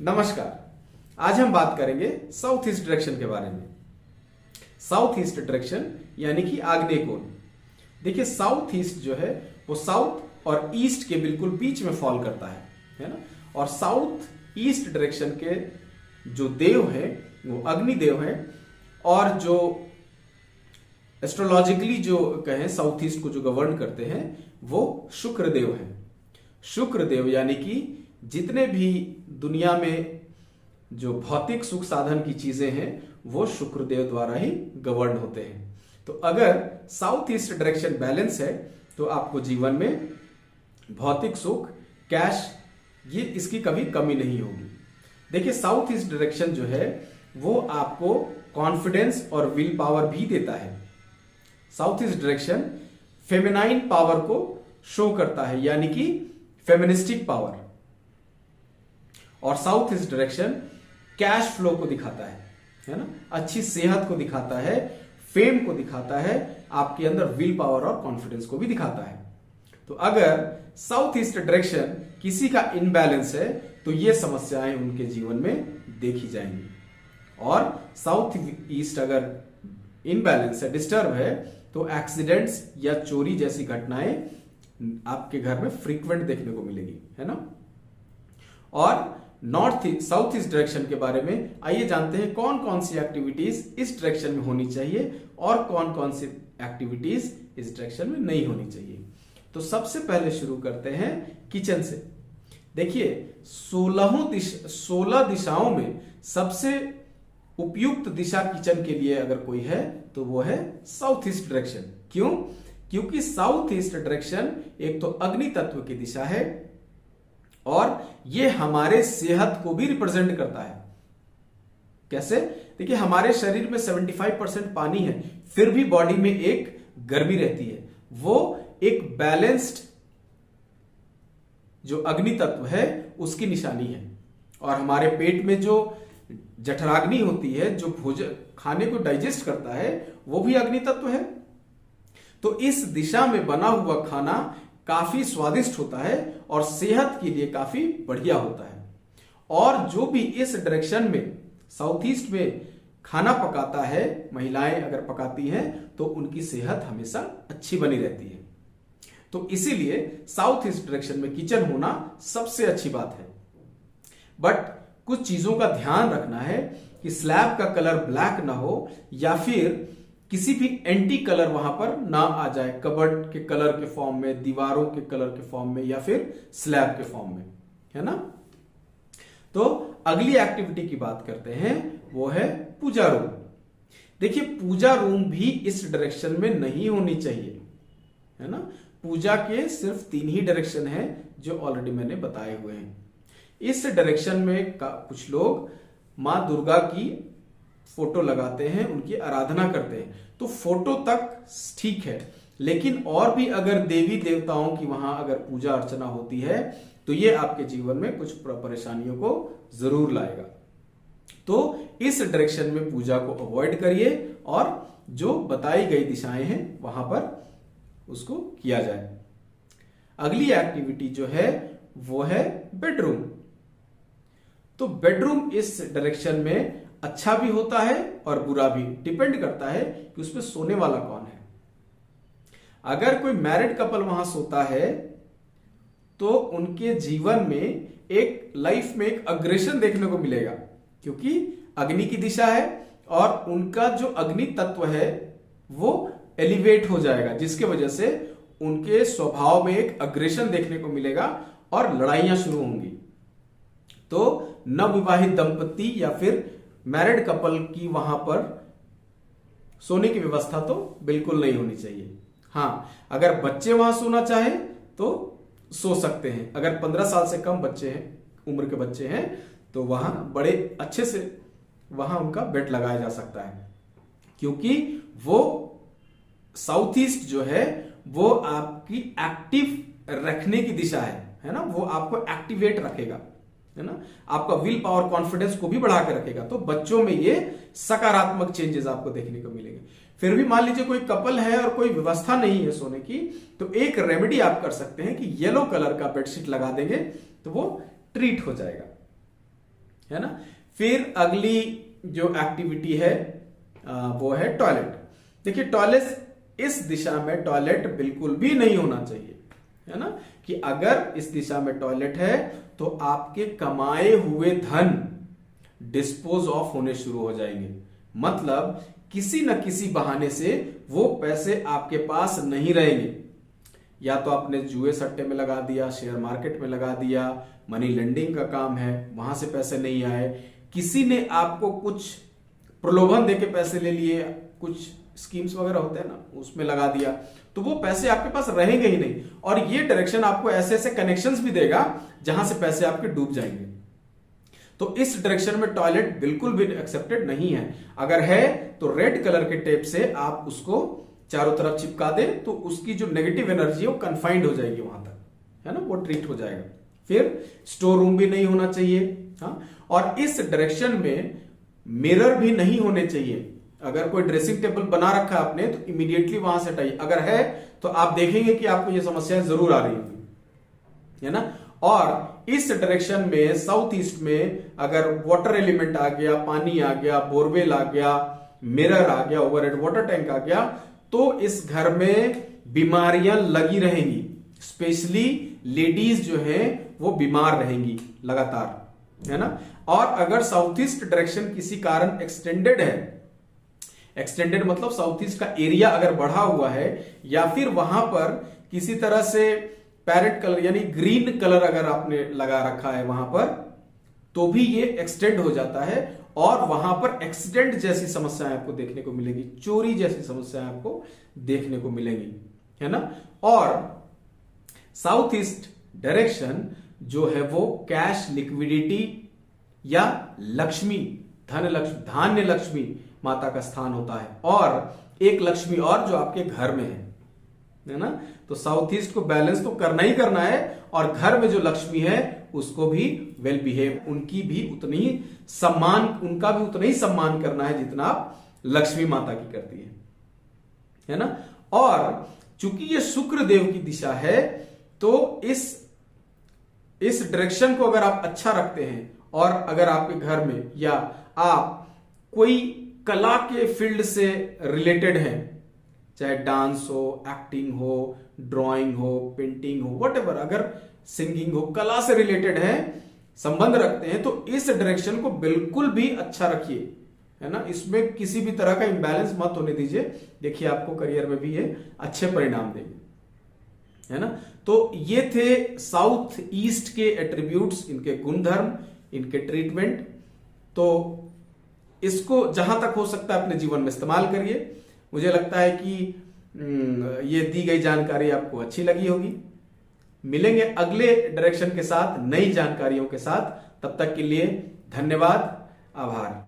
नमस्कार। आज हम बात करेंगे साउथ ईस्ट डायरेक्शन के बारे में। साउथ ईस्ट डायरेक्शन यानी कि आग्नेय कोण। देखिए साउथ ईस्ट जो है वो साउथ और ईस्ट के बिल्कुल बीच में फॉल करता है ना। और साउथ ईस्ट डायरेक्शन के जो देव है वो अग्निदेव है, और जो एस्ट्रोलॉजिकली जो कहें साउथ ईस्ट को जो गवर्न करते हैं वो शुक्रदेव है। शुक्रदेव यानी कि जितने भी दुनिया में जो भौतिक सुख साधन की चीजें हैं वो शुक्रदेव द्वारा ही गवर्न होते हैं। तो अगर साउथ ईस्ट डायरेक्शन बैलेंस है तो आपको जीवन में भौतिक सुख, कैश, ये इसकी कभी कमी नहीं होगी। देखिए साउथ ईस्ट डायरेक्शन जो है वो आपको कॉन्फिडेंस और विल पावर भी देता है। South east direction feminine power को शो करता है, यानी कि फेमिनिस्टिक पावर। और south east direction cash flow को दिखाता है ना, अच्छी सेहत को दिखाता है, फेम को दिखाता है, आपके अंदर विल पावर और कॉन्फिडेंस को भी दिखाता है। तो अगर साउथ ईस्ट डायरेक्शन किसी का इनबैलेंस है तो ये समस्याएं उनके जीवन में देखी जाएंगी। और साउथ ईस्ट अगर इनबैलेंस है, डिस्टर्ब है, तो एक्सीडेंट्स या चोरी जैसी घटनाएं आपके घर में फ्रीक्वेंट देखने को मिलेगी, है ना। और साउथ ईस्ट डायरेक्शन के बारे में आइए जानते हैं कौन कौन सी एक्टिविटीज इस डायरेक्शन में होनी चाहिए और कौन कौन सी एक्टिविटीज इस डायरेक्शन में नहीं होनी चाहिए। तो सबसे पहले शुरू करते हैं किचन से। देखिए 16 दिशाओं में सबसे उपयुक्त दिशा किचन के लिए अगर कोई है तो वो है साउथ ईस्ट डायरेक्शन। क्यों? क्योंकि साउथ ईस्ट डायरेक्शन एक तो अग्नि तत्व की दिशा है और ये हमारे सेहत को भी रिप्रेजेंट करता है। कैसे? देखिए हमारे शरीर में 75% पानी है, फिर भी बॉडी में एक गर्मी रहती है। वो एक बैलेंस्ड जो अग्नि तत्व है उसकी निशानी है। और हमारे पेट में जो जठराग्नि होती है, जो भोजन खाने को डाइजेस्ट करता है, वो भी अग्नि तत्व है। तो इस दिशा में बना हुआ खाना काफी स्वादिष्ट होता है और सेहत के लिए काफी बढ़िया होता है। और जो भी इस डायरेक्शन में साउथ ईस्ट में खाना पकाता है, महिलाएं अगर पकाती हैं तो उनकी सेहत हमेशा अच्छी बनी रहती है। तो इसीलिए साउथ ईस्ट डायरेक्शन में किचन होना सबसे अच्छी बात है। बट कुछ चीजों का ध्यान रखना है कि स्लैब का कलर ब्लैक ना हो या फिर किसी भी एंटी कलर वहां पर ना आ जाए, कबर्ड के कलर के फॉर्म में, दीवारों के कलर के फॉर्म में या फिर स्लैब के फॉर्म में, है ना। तो अगली एक्टिविटी की बात करते हैं, वो है पूजा रूम। देखिए पूजा रूम भी इस डायरेक्शन में नहीं होनी चाहिए, है ना। पूजा के सिर्फ 3 ही डायरेक्शन है जो ऑलरेडी मैंने बताए हुए हैं। इस डायरेक्शन में कुछ लोग मां दुर्गा की फोटो लगाते हैं, उनकी आराधना करते हैं, तो फोटो तक ठीक है। लेकिन और भी अगर देवी देवताओं की वहां अगर पूजा अर्चना होती है तो ये आपके जीवन में कुछ परेशानियों को जरूर लाएगा। तो इस डायरेक्शन में पूजा को अवॉइड करिए और जो बताई गई दिशाएं हैं वहां पर उसको किया जाए। अगली एक्टिविटी जो है वो है बेडरूम। तो बेडरूम इस डायरेक्शन में अच्छा भी होता है और बुरा भी, डिपेंड करता है कि उसमें सोने वाला कौन है। अगर कोई मैरिड कपल वहां सोता है तो उनके जीवन में एक लाइफ में एक अग्रेशन देखने को मिलेगा, क्योंकि अग्नि की दिशा है और उनका जो अग्नि तत्व है वो एलिवेट हो जाएगा, जिसके वजह से उनके स्वभाव में एक अग्रेशन देखने को मिलेगा और लड़ाइयां शुरू होंगी। तो नवविवाहित दंपति या फिर मैरिड कपल की वहां पर सोने की व्यवस्था तो बिल्कुल नहीं होनी चाहिए। हाँ, अगर बच्चे वहां सोना चाहे तो सो सकते हैं। अगर 15 साल से कम बच्चे हैं, उम्र के बच्चे हैं, तो वहां बड़े अच्छे से वहां उनका बेड लगाया जा सकता है, क्योंकि वो साउथ ईस्ट जो है वो आपकी एक्टिव रखने की दिशा है ना। वो आपको एक्टिवेट रखेगा, है ना, आपका विल पावर, कॉन्फिडेंस को भी बढ़ा के रखेगा। तो बच्चों में ये सकारात्मक चेंजेस आपको देखने को मिलेंगे। फिर भी मान लीजिए कोई कपल है और कोई व्यवस्था नहीं है सोने की, तो एक रेमेडी आप कर सकते हैं कि येलो कलर का बेडशीट लगा देंगे तो वो ट्रीट हो जाएगा। है ना। फिर अगली जो एक्टिविटी है वो है टॉयलेट। देखिए टॉयलेट इस दिशा में टॉयलेट बिल्कुल भी नहीं होना चाहिए, है ना, कि अगर इस दिशा में टॉयलेट है तो आपके कमाए हुए धन डिस्पोज ऑफ होने शुरू हो जाएंगे। मतलब किसी न किसी बहाने से वो पैसे आपके पास नहीं रहेंगे। या तो आपने जुए सट्टे में लगा दिया, शेयर मार्केट में लगा दिया, मनी लेंडिंग का काम है, वहां से पैसे नहीं आए, किसी ने आपको कुछ प्रलोभन देके पैसे ले लिए, कुछ स्कीम्स वगैरह होते हैं ना, उसमें लगा दिया, तो वो पैसे आपके पास रहेंगे ही नहीं। और ये डायरेक्शन आपको ऐसे ऐसे कनेक्शंस भी देगा जहां से पैसे आपके डूब जाएंगे। तो इस डायरेक्शन में टॉयलेट बिल्कुल भी एक्सेप्टेड नहीं है। अगर है तो रेड कलर के टेप से आप उसको चारों तरफ चिपका दे, तो उसकी जो नेगेटिव एनर्जी है वो कन्फाइंड हो जाएगी वहां तक, है ना, वो ट्रीट हो जाएगा। फिर स्टोर रूम भी नहीं होना चाहिए, हाँ। और इस डायरेक्शन में मिरर भी नहीं होने चाहिए। अगर कोई ड्रेसिंग टेबल बना रखा है आपने तो इमीडिएटली वहां से हटाइए। अगर है तो आप देखेंगे कि आपको ये समस्याएं जरूर आ रही होंगी, है ना। और इस डायरेक्शन में साउथ ईस्ट में अगर वाटर एलिमेंट आ गया, पानी आ गया, बोरवेल आ गया, मिरर आ गया, ओवरहेड वाटर टैंक आ गया, तो इस घर में बीमारियां लगी रहेंगी। स्पेशली लेडीज जो है वो बीमार रहेंगी लगातार, है ना। और अगर साउथ ईस्ट डायरेक्शन किसी कारण एक्सटेंडेड है, एक्सटेंडेड मतलब साउथ ईस्ट का एरिया अगर बढ़ा हुआ है, या फिर वहां पर किसी तरह से पैरेट कलर यानी ग्रीन कलर अगर आपने लगा रखा है वहां पर, तो भी ये एक्सटेंड हो जाता है और वहां पर एक्सीडेंट जैसी समस्याएं आपको देखने को मिलेगी, चोरी जैसी समस्याएं आपको देखने को मिलेंगी, है ना। और साउथ ईस्ट डायरेक्शन जो है वो कैश लिक्विडिटी या लक्ष्मी, धन लक्ष्मी, धान्य लक्ष्मी माता का स्थान होता है। और एक लक्ष्मी और जो आपके घर में है ना। तो साउथ ईस्ट को बैलेंस तो करना ही करना है, और घर में जो लक्ष्मी है उसको भी वेल बिहेव, उनकी भी उतनी सम्मान, उनका भी उतना ही सम्मान करना है जितना आप लक्ष्मी माता की करती है ना। और चूंकि ये शुक्र देव की दिशा है, तो इस डायरेक्शन को अगर आप अच्छा रखते हैं, और अगर आपके घर में या आप कोई कला के फील्ड से रिलेटेड हैं, चाहे डांस हो, एक्टिंग हो, ड्राइंग हो, पेंटिंग हो, व्हाटएवर, अगर सिंगिंग हो, कला से रिलेटेड है, संबंध रखते हैं, तो इस डायरेक्शन को बिल्कुल भी अच्छा रखिए, है ना। इसमें किसी भी तरह का इंबैलेंस मत होने दीजिए। देखिए आपको करियर में भी ये अच्छे परिणाम देंगे, है ना। तो ये थे साउथ ईस्ट के एट्रीब्यूट्स, इनके गुणधर्म, इनके ट्रीटमेंट। तो इसको जहां तक हो सकता है अपने जीवन में इस्तेमाल करिए। मुझे लगता है कि ये दी गई जानकारी आपको अच्छी लगी होगी। मिलेंगे अगले डायरेक्शन के साथ, नई जानकारियों के साथ। तब तक के लिए धन्यवाद, आभार।